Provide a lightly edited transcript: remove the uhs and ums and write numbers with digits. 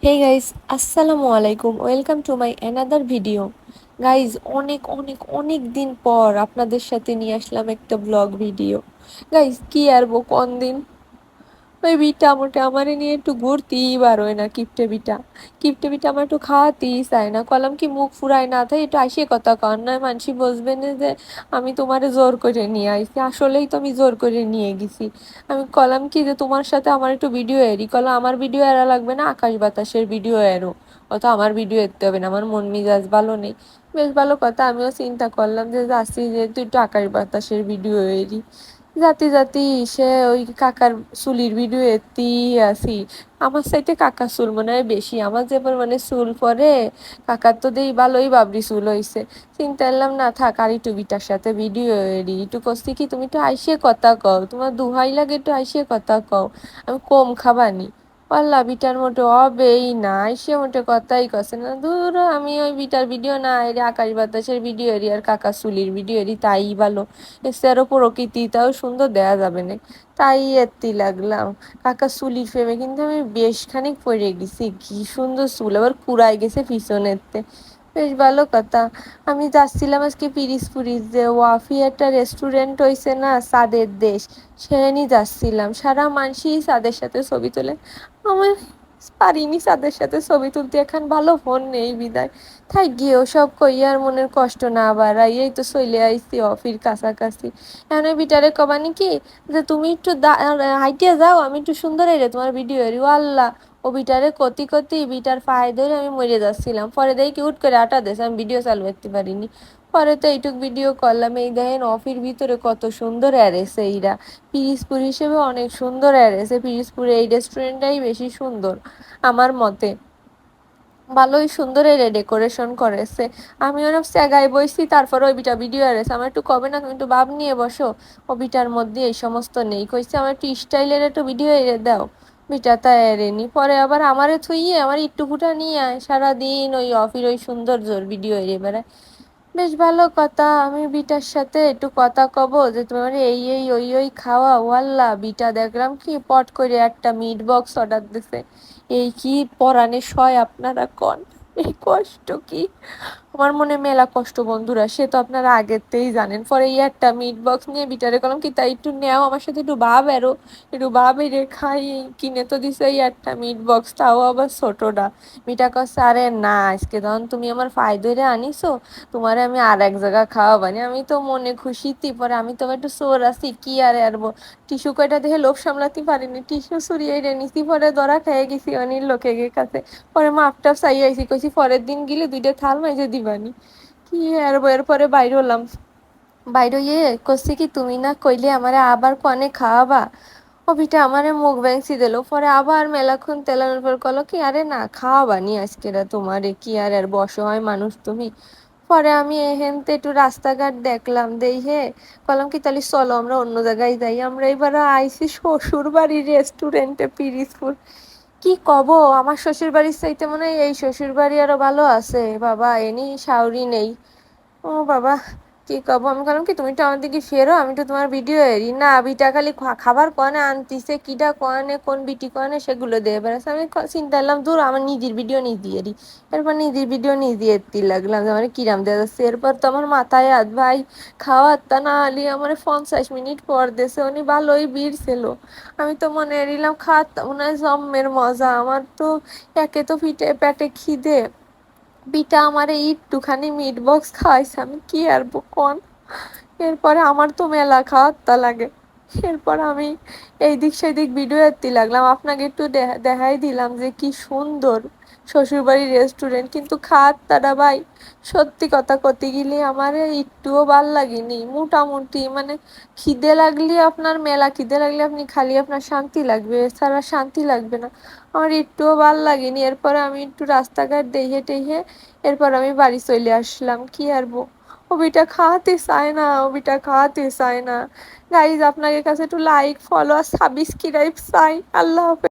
Hey guys, আসসালামু আলাইকুম। Welcome to my another video. Guys, অনেক অনেক অনেক দিন পর আপনাদের সাথে নিয়ে আসলাম একটা ব্লগ ভিডিও। গাইস, কি আর কোন দিন ওই বিটা মোটে আমারে নিয়ে একটু ঘুরতেই বার হয় না। কিপটে বিটা আমার একটু খাওয়াতেই চায় না। কলাম কি মুখ ফুরায় না তাই একটু আসিয়ে কথা কর, নয় মানসি বসবে না যে আমি তোমারে জোর করে নিয়ে আইছি। আসলেই তো আমি জোর করে নিয়ে গেছি। আমি কলাম কি যে তোমার সাথে আমার একটু ভিডিও এরি, কলাম আমার ভিডিও এরা লাগবে না, আকাশ বাতাসের ভিডিও এরো। অত আমার ভিডিও এরতে হবে না, আমার মন মেজাজ ভালো নেই। বেশ ভালো কথা, আমিও চিন্তা করলাম যে যাচ্ছি যেহেতু একটু আকাশ বাতাসের ভিডিও এরি। জাতি জাতি সে ওই কাকার চুলির ভিডিও এতি আসি। আমার সাইতে কাকার চুল মনে হয় বেশি, আমার যে মানে চুল পরে। কাকার তো দেই ভালোই বাবরি চুল হইছে। চিন্তা করলাম না থাক, আর একটু বিটার সাথে ভিডিও এডি একটু কষছি কি তুমি একটু আইসিয়ে কথা কও, তোমার দুহাই লাগে একটু আইসিয়ে কথা কও। আমি কম খাবানি। পাল্লা বিটার মোটে হবেই না, আইসিয়ে মোটে কথাই কছে না। দূর, আমি ওই বিটার ভিডিও না এরি, আকাশ বাতাসের ভিডিও এরি আর কাকার চুলির ভিডিও এরি, তাই ভালো। এছাড়াও প্রকৃতিটাও সুন্দর দেয়া যাবে না, তাই এত্তি লাগলাম। কাকা চুলির ফেমে কিন্তু আমি বেশ খানিক পড়ে গেছি, কি সুন্দর চুল, আবার কুড়াই গেছে পিছনেতে। বেশ ভালো কথা। আমি যাচ্ছিলাম আজকে পিরিজপুরি, যে ওয়াফি একটা রেস্টুরেন্ট হইছে না, সাদের দেশ, সেখানেই যাচ্ছিলাম। সারা মানসিই সাদের সাথে ছবি তোলে। আমার পারিনি সাদের সাথে ছবি তুলতে, এখন ভালো ফোন নেই বিদায়। তাই গিয়েও সব কইয়ার মনের কষ্ট না বাড়াই, এই তো চলে আইসি অফির কাছাকাছি। এখন ওই বিটারে কবানি কি যে তুমি একটু হাইটিয়া যাও, আমি একটু সুন্দর এরে তোমার ভিডিও এরি। ও আল্লাহ, ও বিটারে কতি কতি বিটার পায়ে ধরে আমি মরে যাচ্ছিলাম। পরে দেখি কি উঠ করে আটা দেশ, আমি ভিডিও চালু করতে পারিনি। পরে তো এইটুক ভিডিও করলাম। এই দেখেন অফির ভিতরে কত সুন্দর অ্যারেছে এইরা। পিরিজপুর হিসেবে অনেক সুন্দর অ্যারেছে, পিরিজপুরে এই রেস্টুরেন্টটাই বেশি সুন্দর আমার মতে। ভালোই সুন্দর এর ডেকোরেশন করেছে। আমি ওরকম জায়গায় বইছি, তারপর ওই বিটা ভিডিও এরেছে। আমার একটু কবে না তুমি একটু ভাব নিয়ে বসো, ও বিটার মধ্যে এই সমস্ত নেই। কইছে আমার একটু স্টাইলের একটু ভিডিও এরে দাও, বিটা তা এরেনি। পরে আবার আমারে থুইয়ে আমার একটু ফুটা নিয়ে আয়, সারাদিন ওই অফির ওই সৌন্দর্যর ভিডিও এরে বেড়ায়। বেশ ভালো কথা। আমি বিটার সাথে একটু কথা কব যে তোমার এই এই ওই ওই খাওয়া। ওয়াল্লা, বিটা দেখলাম কি পট করে একটা মিট বক্স অর্ডার দিছে। এই কি পরাণে সয় আপনারা কন, এই কষ্ট কি! আমার মনে মেলা কষ্ট বন্ধুরা, সে তো আপনারা আগেতেই জানেন। পরে এই একটা মিট বক্স নিয়ে বিটারে করলাম কি তাই একটু নেও আমার সাথে, একটু ভাব এরো, একটু ভাব এরে খাই। কিনে তো দিছে এই একটা মিট বক্স, তাও আবার ছোটটা। মিটা কচ্ছে আরে না, আজকে তখন তুমি আমার ফায় ধরে আনিছো, তোমারে আমি আর এক জায়গা খাওয়াবানি। আমি তো মনে খুশিতে, পরে আমি তো একটু সোর আছি, কি আর আরবো। টিস্যু কয়টা দেখে লোভ সামলাতে পারিনি, টিস্যু সরিয়ে নিছি। পরে ধরা খেয়ে গেছি অনির লোকের কাছে। পরে মাপটা চাই আইসি, কইছি পরের দিন গেলে দুইটা থাল মাইজে দিবানি। কি আর এরপরে বাইরে হলাম। বাইরে ইয়ে করছি কি তুমি না কইলে আমারে আবার কনে খাওয়াবা। ও বিটা আমারে মুখ ব্যাংসি দিল। পরে আবার মেলাক্ষণ তেলানোর পর কলো কি আরে না খাওয়াবানি আজকেরা তোমারে, কি আর বসো হয় মানুষ তুমি। পরে আমি এহেনতে একটু রাস্তাঘাট দেখলাম, দেই হে কলাম কি তাহলে চলো আমরা অন্য জায়গায় যাই। আমরা এবার আইসি শ্বশুর বাড়ির রেস্টুরেন্টে, পিরিজপুর। কি কব, আমার শ্বশুর বাড়ির চাইতে মনে হয় এই শ্বশুর বাড়ি আরো ভালো আছে বাবা, এনি শাউরি নেই। ও বাবা, কি কব। আমি বললাম কি তুমি তো আমার দিকে ফেরো, আমি তো তোমার ভিডিও এরি না। বিটা খালি খাবার কনে আনতিছে, কিটা কনে কোন বিটি কনে সেগুলো দিয়ে বেড়াচ্ছে। আমি চিন্তা করলাম দূর, আমার নিজের ভিডিও নিজে এরি। এরপর নিজের ভিডিও নিজে এরতি লাগলাম যে আমার কিরাম দেওয়া যাচ্ছে। এরপর তো আমার মাথায় হাত ভাই, খাওয়ার তা না হলে আমার 50 মিনিট পর দেশে উনি ভালোই ভিড় ছিল। আমি তো মনে এরিলাম খাত মনে হয় জম্মের মজা। আমার তো একে তো পিঠে পেটে খিদে, বিটা আমার একটুখানি মিট বক্স খাওয়াইছে, আমি কি আর কোন। এরপরে আমার তো মেলা খাওয়ার তা লাগে। এরপর আমি এইদিক সেদিক ভিডিও এত্তি লাগলাম, আপনাকে একটু দেখাই দিলাম যে কি সুন্দর শ্বশুরবাড়ির রেস্টুরেন্ট। কিন্তু খাওয়ার তারা ভাই, সত্যি কথা কতে গেলে আমার একটুও ভাল লাগেনি। মোটামুটি মানে খিদে লাগলে আপনার মেলা খিদে লাগলে আপনি খালি আপনার শান্তি লাগবে, এছাড়া শান্তি লাগবে না। আমার একটুও ভাল লাগেনি। এরপরে আমি একটু রাস্তাঘাট দেখে টেহে এরপর আমি বাড়ি চলে আসলাম। কি আর ওবিটা খাওয়াতে চায় না, ওবিটা খাওয়াতে চায় না। গাইজ, আপনাদের কাছে একটু লাইক ফলো আর সাবস্ক্রাইব চাই। আল্লাহ হাফেজ।